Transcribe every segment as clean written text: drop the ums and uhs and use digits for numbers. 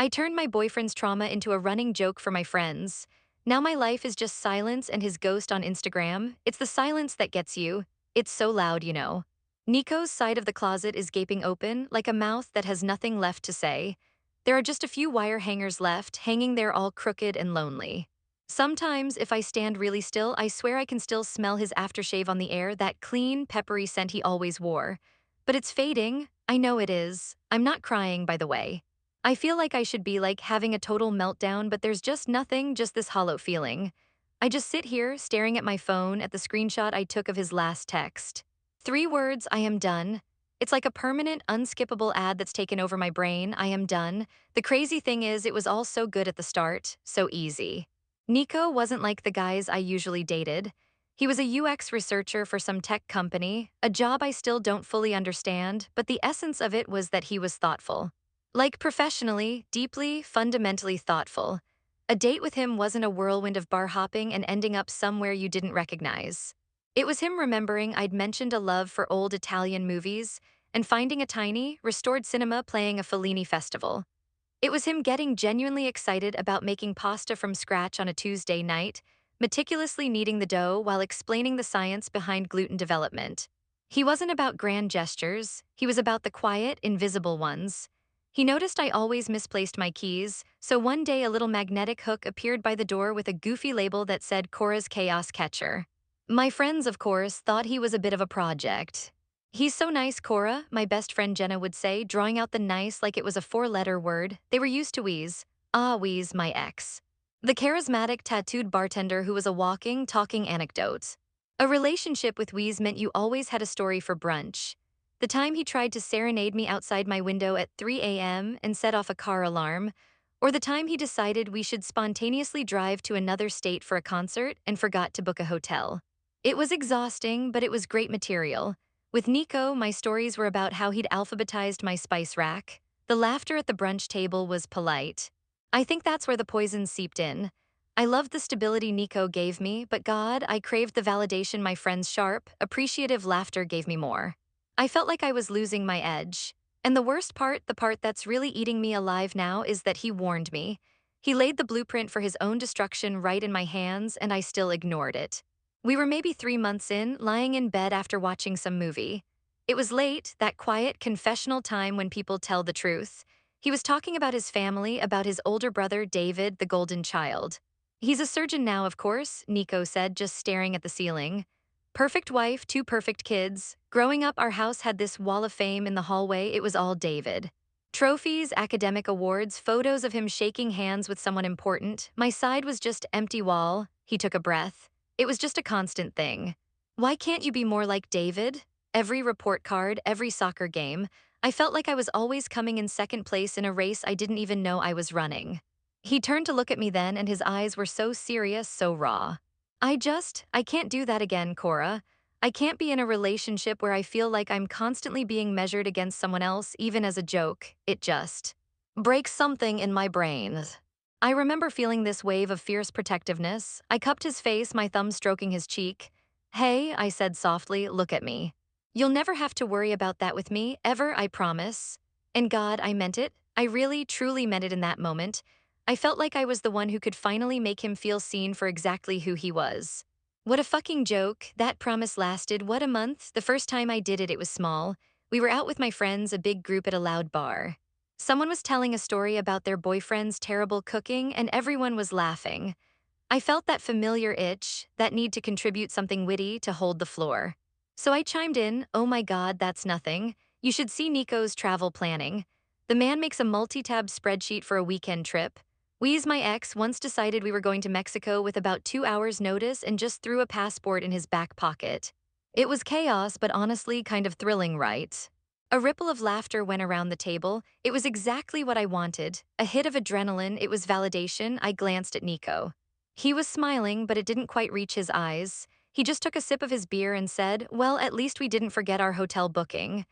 I turned my boyfriend's trauma into a running joke for my friends. Now my life is just silence and his ghost on Instagram. It's the silence that gets you. It's so loud, you know. Nico's side of the closet is gaping open, like a mouth that has nothing left to say. There are just a few wire hangers left, hanging there all crooked and lonely. Sometimes, if I stand really still, I swear I can still smell his aftershave on the air, that clean, peppery scent he always wore. But it's fading. I know it is. I'm not crying, by the way. I feel like I should be like having a total meltdown, but there's just nothing, just this hollow feeling. I just sit here, staring at my phone at the screenshot I took of his last text. 3 words, I am done. It's like a permanent, unskippable ad that's taken over my brain. I am done. The crazy thing is, it was all so good at the start, so easy. Nico wasn't like the guys I usually dated. He was a UX researcher for some tech company, a job I still don't fully understand, but the essence of it was that he was thoughtful. Like professionally, deeply, fundamentally thoughtful. A date with him wasn't a whirlwind of bar hopping and ending up somewhere you didn't recognize. It was him remembering I'd mentioned a love for old Italian movies and finding a tiny, restored cinema playing a Fellini festival. It was him getting genuinely excited about making pasta from scratch on a Tuesday night, meticulously kneading the dough while explaining the science behind gluten development. He wasn't about grand gestures, he was about the quiet, invisible ones. He noticed I always misplaced my keys, so one day a little magnetic hook appeared by the door with a goofy label that said Cora's Chaos Catcher. My friends, of course, thought he was a bit of a project. He's so nice, Cora, my best friend Jenna would say, drawing out the nice like it was a 4-letter word. They were used to Wheeze. Ah, Wheeze, my ex. The charismatic, tattooed bartender who was a walking, talking anecdote. A relationship with Wheeze meant you always had a story for brunch. The time he tried to serenade me outside my window at 3 a.m. and set off a car alarm, or the time he decided we should spontaneously drive to another state for a concert and forgot to book a hotel. It was exhausting, but it was great material. With Nico, my stories were about how he'd alphabetized my spice rack. The laughter at the brunch table was polite. I think that's where the poison seeped in. I loved the stability Nico gave me, but God, I craved the validation my friend's sharp, appreciative laughter gave me more. I felt like I was losing my edge. And the worst part, the part that's really eating me alive now, is that he warned me. He laid the blueprint for his own destruction right in my hands, and I still ignored it. We were maybe 3 months in, lying in bed after watching some movie. It was late, that quiet, confessional time when people tell the truth. He was talking about his family, about his older brother, David, the golden child. He's a surgeon now, of course, Nico said, just staring at the ceiling. Perfect wife, 2 perfect kids. Growing up, our house had this wall of fame in the hallway. It was all David. Trophies, academic awards, photos of him shaking hands with someone important. My side was just empty wall. He took a breath. It was just a constant thing. Why can't you be more like David? Every report card, every soccer game, I felt like I was always coming in second place in a race I didn't even know I was running. He turned to look at me then, and his eyes were so serious, so raw. I can't do that again, Cora. I can't be in a relationship where I feel like I'm constantly being measured against someone else, even as a joke. It just breaks something in my brain. I remember feeling this wave of fierce protectiveness. I cupped his face, my thumb stroking his cheek. Hey, I said softly, look at me. You'll never have to worry about that with me, ever, I promise. And God, I meant it. I really, truly meant it in that moment. I felt like I was the one who could finally make him feel seen for exactly who he was. What a fucking joke. That promise lasted, what, a month? The first time I did it, it was small. We were out with my friends, a big group at a loud bar. Someone was telling a story about their boyfriend's terrible cooking, and everyone was laughing. I felt that familiar itch, that need to contribute something witty to hold the floor. So I chimed in, oh my God, that's nothing. You should see Nico's travel planning. The man makes a multi-tab spreadsheet for a weekend trip. Weez, my ex, once decided we were going to Mexico with about 2 hours' notice and just threw a passport in his back pocket. It was chaos, but honestly kind of thrilling, right? A ripple of laughter went around the table. It was exactly what I wanted. A hit of adrenaline, it was validation. I glanced at Nico. He was smiling, but it didn't quite reach his eyes. He just took a sip of his beer and said, well, at least we didn't forget our hotel booking.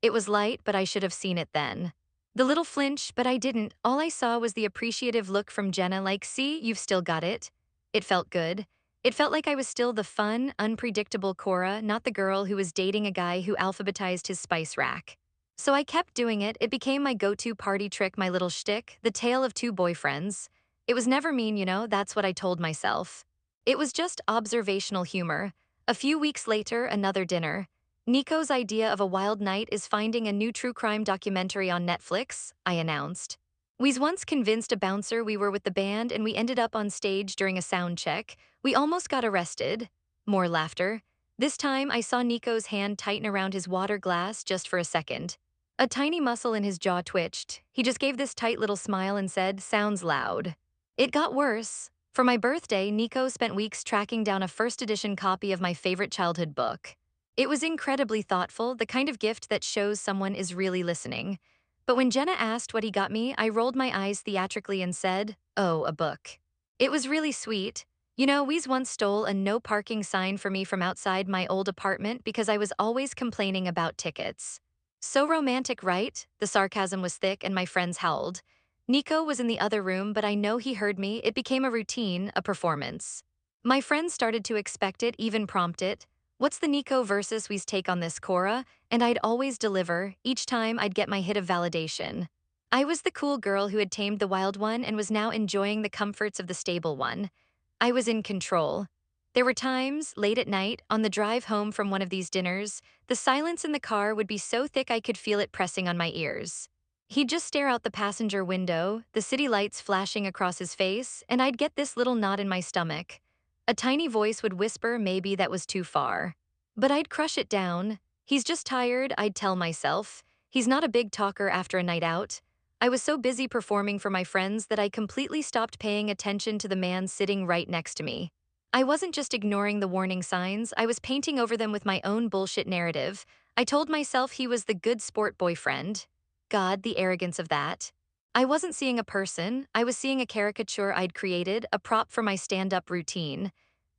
It was light, but I should have seen it then. The little flinch, but I didn't. All I saw was the appreciative look from Jenna, like, see, you've still got it. It felt good. It felt like I was still the fun, unpredictable Cora, not the girl who was dating a guy who alphabetized his spice rack. So I kept doing it. It became my go-to party trick, my little shtick, the tale of two boyfriends. It was never mean, that's what I told myself. It was just observational humor. A few weeks later, another dinner. Nico's idea of a wild night is finding a new true crime documentary on Netflix, I announced. We's once convinced a bouncer we were with the band and we ended up on stage during a sound check. We almost got arrested. More laughter. This time I saw Nico's hand tighten around his water glass just for a second. A tiny muscle in his jaw twitched. He just gave this tight little smile and said, "Sounds loud." It got worse. For my birthday, Nico spent weeks tracking down a first edition copy of my favorite childhood book. It was incredibly thoughtful, the kind of gift that shows someone is really listening. But when Jenna asked what he got me, I rolled my eyes theatrically and said, "Oh, a book." It was really sweet. We's once stole a no parking sign for me from outside my old apartment because I was always complaining about tickets. So romantic, right? The sarcasm was thick and my friends howled. Nico was in the other room, but I know he heard me. It became a routine, a performance. My friends started to expect it, even prompt it. "What's the Nico versus we's take on this, Cora?" And I'd always deliver. Each time I'd get my hit of validation. I was the cool girl who had tamed the wild one and was now enjoying the comforts of the stable one. I was in control. There were times, late at night, on the drive home from one of these dinners, the silence in the car would be so thick I could feel it pressing on my ears. He'd just stare out the passenger window, the city lights flashing across his face, and I'd get this little knot in my stomach. A tiny voice would whisper maybe that was too far. But I'd crush it down. "He's just tired," I'd tell myself. "He's not a big talker after a night out." I was so busy performing for my friends that I completely stopped paying attention to the man sitting right next to me. I wasn't just ignoring the warning signs, I was painting over them with my own bullshit narrative. I told myself he was the good sport boyfriend. God, the arrogance of that. I wasn't seeing a person, I was seeing a caricature I'd created, a prop for my stand-up routine.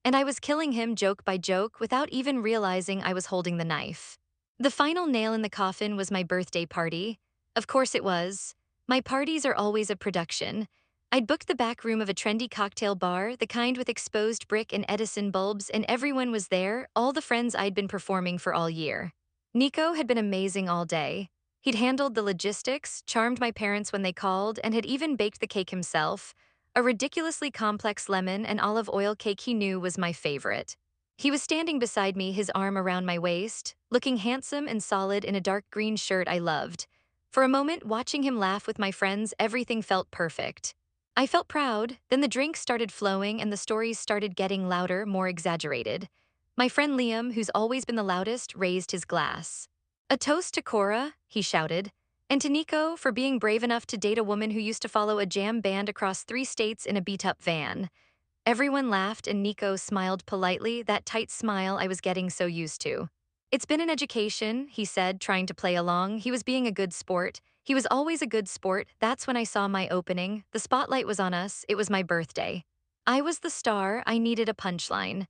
And I was killing him joke by joke without even realizing I was holding the knife. The final nail in the coffin was my birthday party. Of course it was. My parties are always a production. I'd booked the back room of a trendy cocktail bar, the kind with exposed brick and Edison bulbs, and everyone was there, all the friends I'd been performing for all year. Nico had been amazing all day. He'd handled the logistics, charmed my parents when they called, and had even baked the cake himself. A ridiculously complex lemon and olive oil cake he knew was my favorite. He was standing beside me, his arm around my waist, looking handsome and solid in a dark green shirt I loved. For a moment, watching him laugh with my friends, everything felt perfect. I felt proud, then the drinks started flowing and the stories started getting louder, more exaggerated. My friend Liam, who's always been the loudest, raised his glass. "A toast to Cora," he shouted, "and to Nico for being brave enough to date a woman who used to follow a jam band across 3 states in a beat-up van." Everyone laughed and Nico smiled politely, that tight smile I was getting so used to. "It's been an education," he said, trying to play along. He was being a good sport. He was always a good sport. That's when I saw my opening. The spotlight was on us. It was my birthday. I was the star. I needed a punchline.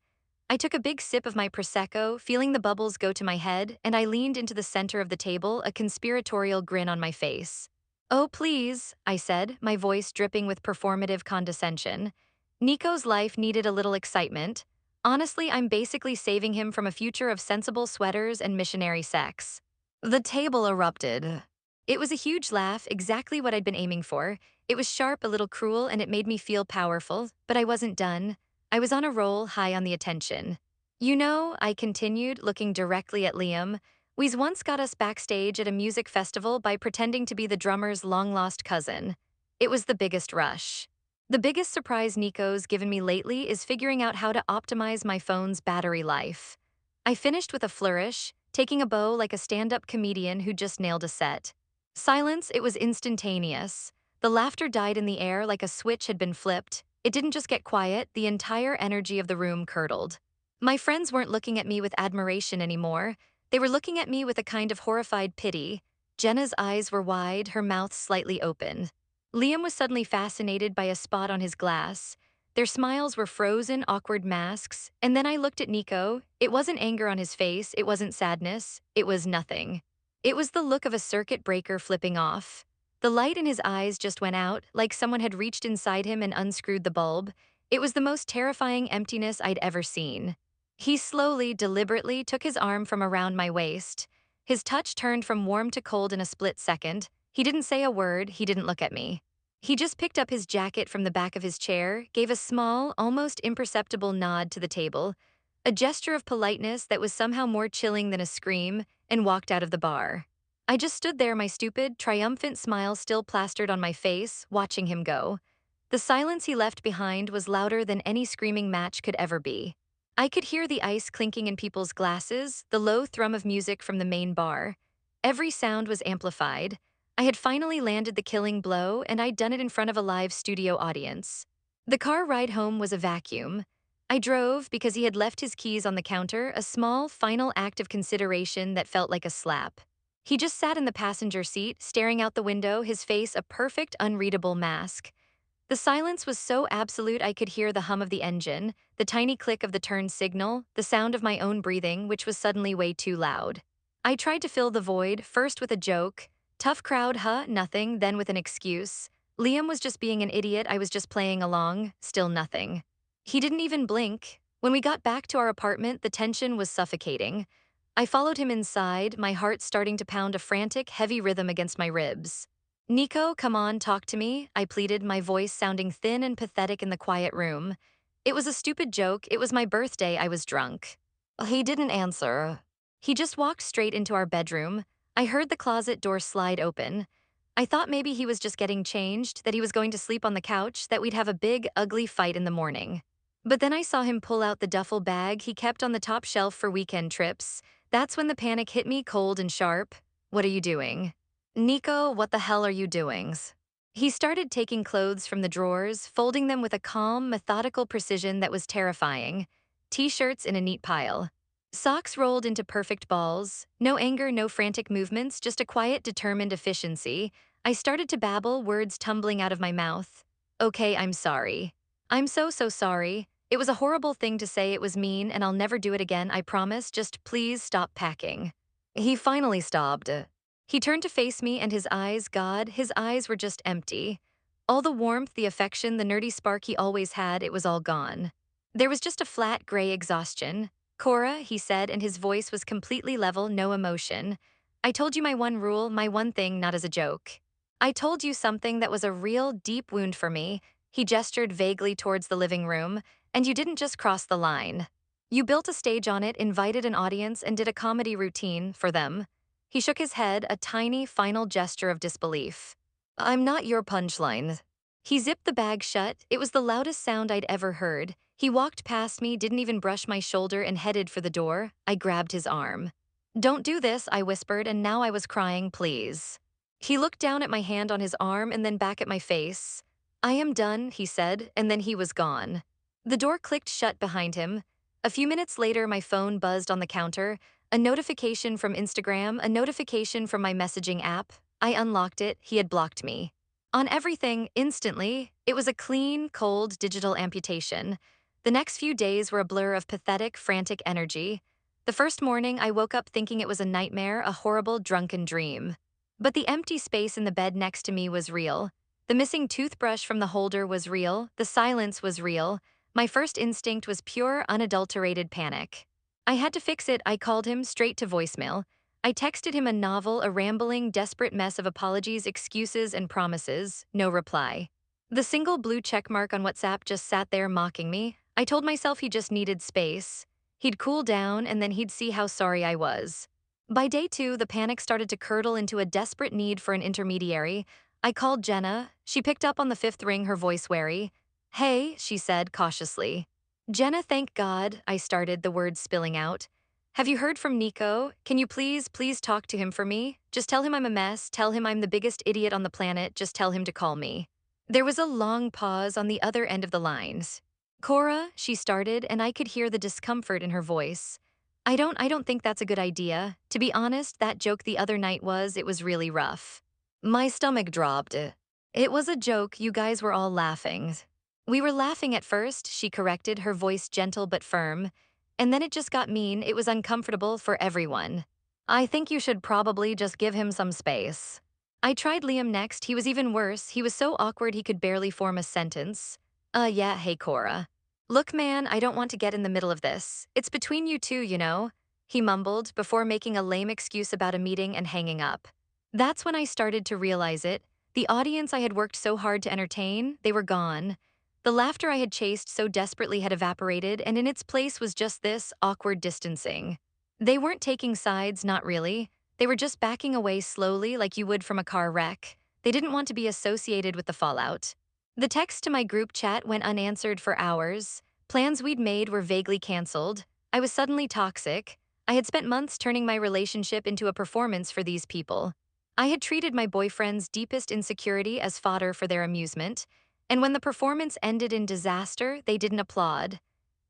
I took a big sip of my Prosecco, feeling the bubbles go to my head, and I leaned into the center of the table, a conspiratorial grin on my face. "Oh, please," I said, my voice dripping with performative condescension. Nico's life needed a little excitement. Honestly, I'm basically saving him from a future of sensible sweaters and missionary sex. The table erupted. It was a huge laugh, exactly what I'd been aiming for. It was sharp, a little cruel, and it made me feel powerful, but I wasn't done. I was on a roll, high on the attention. I continued, looking directly at Liam, "We's once got us backstage at a music festival by pretending to be the drummer's long-lost cousin. It was the biggest rush. The biggest surprise Nico's given me lately is figuring out how to optimize my phone's battery life." I finished with a flourish, taking a bow like a stand-up comedian who just nailed a set. Silence, it was instantaneous. The laughter died in the air like a switch had been flipped. It didn't just get quiet, the entire energy of the room curdled. My friends weren't looking at me with admiration anymore. They were looking at me with a kind of horrified pity. Jenna's eyes were wide, her mouth slightly open. Liam was suddenly fascinated by a spot on his glass. Their smiles were frozen, awkward masks, and then I looked at Nico. It wasn't anger on his face, it wasn't sadness, it was nothing. It was the look of a circuit breaker flipping off. The light in his eyes just went out, like someone had reached inside him and unscrewed the bulb. It was the most terrifying emptiness I'd ever seen. He slowly, deliberately took his arm from around my waist. His touch turned from warm to cold in a split second. He didn't say a word, he didn't look at me. He just picked up his jacket from the back of his chair, gave a small, almost imperceptible nod to the table, a gesture of politeness that was somehow more chilling than a scream, and walked out of the bar. I just stood there, my stupid, triumphant smile still plastered on my face, watching him go. The silence he left behind was louder than any screaming match could ever be. I could hear the ice clinking in people's glasses, the low thrum of music from the main bar. Every sound was amplified. I had finally landed the killing blow, and I'd done it in front of a live studio audience. The car ride home was a vacuum. I drove because he had left his keys on the counter, a small, final act of consideration that felt like a slap. He just sat in the passenger seat, staring out the window, his face a perfect, unreadable mask. The silence was so absolute I could hear the hum of the engine, the tiny click of the turn signal, the sound of my own breathing, which was suddenly way too loud. I tried to fill the void, first with a joke. Tough crowd, huh? Nothing, then with an excuse. Liam was just being an idiot, I was just playing along, still nothing. He didn't even blink. When we got back to our apartment, the tension was suffocating. I followed him inside, my heart starting to pound a frantic, heavy rhythm against my ribs. Nico, come on, talk to me, I pleaded, my voice sounding thin and pathetic in the quiet room. It was a stupid joke, it was my birthday, I was drunk. He didn't answer. He just walked straight into our bedroom. I heard the closet door slide open. I thought maybe he was just getting changed, that he was going to sleep on the couch, that we'd have a big, ugly fight in the morning. But then I saw him pull out the duffel bag he kept on the top shelf for weekend trips. That's when the panic hit me cold and sharp. What are you doing? Nico, what the hell are you doing? He started taking clothes from the drawers, folding them with a calm, methodical precision that was terrifying. T-shirts in a neat pile. Socks rolled into perfect balls. No anger, no frantic movements, just a quiet, determined efficiency. I started to babble, words tumbling out of my mouth. Okay, I'm sorry. I'm so sorry. It was a horrible thing to say, it was mean, and I'll never do it again, I promise. Just please stop packing. He finally stopped. He turned to face me, and his eyes, God, his eyes were just empty. All the warmth, the affection, the nerdy spark he always had, it was all gone. There was just a flat, gray exhaustion. Cora, he said, and his voice was completely level, no emotion. I told you my one rule, my one thing, not as a joke. I told you something that was a real, deep wound for me. He gestured vaguely towards the living room, and you didn't just cross the line. You built a stage on it, invited an audience, and did a comedy routine for them. He shook his head, a tiny, final gesture of disbelief. I'm not your punchline. He zipped the bag shut. It was the loudest sound I'd ever heard. He walked past me, didn't even brush my shoulder, and headed for the door. I grabbed his arm. Don't do this, I whispered, and now I was crying, please. He looked down at my hand on his arm and then back at my face. I am done, he said, and then he was gone. The door clicked shut behind him. A few minutes later, my phone buzzed on the counter. A notification from Instagram, a notification from my messaging app. I unlocked it, he had blocked me. On everything, instantly, it was a clean, cold, digital amputation. The next few days were a blur of pathetic, frantic energy. The first morning, I woke up thinking it was a nightmare, a horrible, drunken dream. But the empty space in the bed next to me was real. The missing toothbrush from the holder was real, the silence was real. My first instinct was pure, unadulterated panic. I had to fix it. I called him straight to voicemail. I texted him a novel, a rambling, desperate mess of apologies, excuses, and promises. No reply. The single blue checkmark on WhatsApp just sat there mocking me. I told myself he just needed space. He'd cool down, and then he'd see how sorry I was. By day 2, the panic started to curdle into a desperate need for an intermediary. I called Jenna. She picked up on the 5th ring, her voice wary. Hey, she said cautiously. Jenna, thank God, I started, the words spilling out. Have you heard from Nico? Can you please talk to him for me? Just tell him I'm a mess, tell him I'm the biggest idiot on the planet, just tell him to call me. There was a long pause on the other end of the lines. Cora, she started, and I could hear the discomfort in her voice. I don't think that's a good idea. To be honest, that joke the other night it was really rough. My stomach dropped. It was a joke, you guys were all laughing. We were laughing at first, she corrected, her voice gentle but firm. And then it just got mean, it was uncomfortable for everyone. I think you should probably just give him some space. I tried Liam next, he was even worse, he was so awkward he could barely form a sentence. Yeah, hey Cora. Look man, I don't want to get in the middle of this. It's between you two, you know. he mumbled before making a lame excuse about a meeting and hanging up. That's when I started to realize it. The audience I had worked so hard to entertain, they were gone. The laughter I had chased so desperately had evaporated, and in its place was just this awkward distancing. They weren't taking sides, not really. They were just backing away slowly like you would from a car wreck. They didn't want to be associated with the fallout. The text to my group chat went unanswered for hours. Plans we'd made were vaguely canceled. I was suddenly toxic. I had spent months turning my relationship into a performance for these people. I had treated my boyfriend's deepest insecurity as fodder for their amusement, and when the performance ended in disaster, they didn't applaud.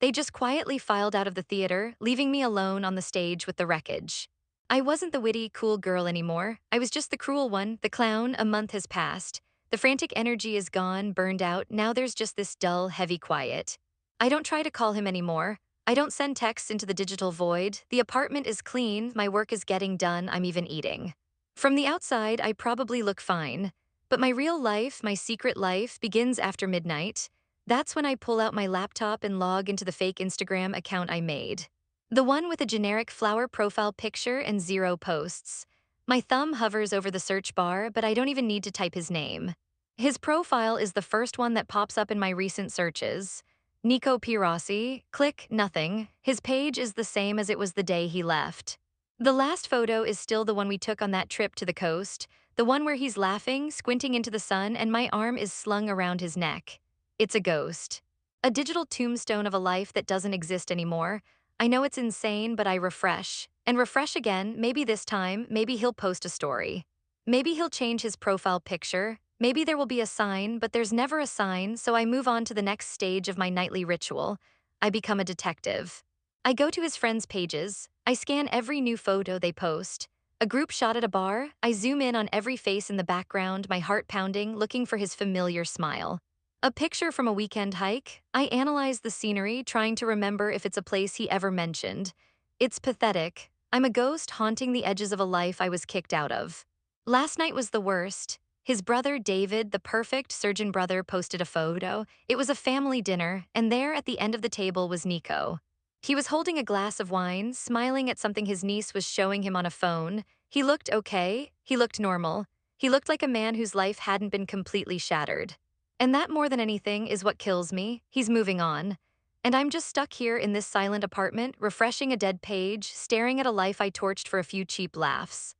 They just quietly filed out of the theater, leaving me alone on the stage with the wreckage. I wasn't the witty, cool girl anymore. I was just the cruel one, the clown. A month has passed. The frantic energy is gone, burned out. Now there's just this dull, heavy quiet. I don't try to call him anymore. I don't send texts into the digital void. The apartment is clean, my work is getting done, I'm even eating. From the outside, I probably look fine. But my real life, my secret life, begins after midnight. That's when I pull out my laptop and log into the fake Instagram account I made. The one with a generic flower profile picture and 0 posts. My thumb hovers over the search bar, but I don't even need to type his name. His profile is the first one that pops up in my recent searches. Nico Pirossi, click, nothing. His page is the same as it was the day he left. The last photo is still the one we took on that trip to the coast, the one where he's laughing, squinting into the sun, and my arm is slung around his neck. It's a ghost. A digital tombstone of a life that doesn't exist anymore. I know it's insane, but I refresh. And refresh again, maybe this time, maybe he'll post a story. Maybe he'll change his profile picture. Maybe there will be a sign, but there's never a sign, so I move on to the next stage of my nightly ritual. I become a detective. I go to his friends' pages. I scan every new photo they post. A group shot at a bar, I zoom in on every face in the background, my heart pounding, looking for his familiar smile. A picture from a weekend hike, I analyze the scenery, trying to remember if it's a place he ever mentioned. It's pathetic. I'm a ghost haunting the edges of a life I was kicked out of. Last night was the worst. His brother, David, the perfect surgeon brother, posted a photo. It was a family dinner, and there at the end of the table was Nico. He was holding a glass of wine, smiling at something his niece was showing him on a phone. He looked okay. He looked normal. He looked like a man whose life hadn't been completely shattered. And that, more than anything, is what kills me. He's moving on. And I'm just stuck here in this silent apartment, refreshing a dead page, staring at a life I torched for a few cheap laughs.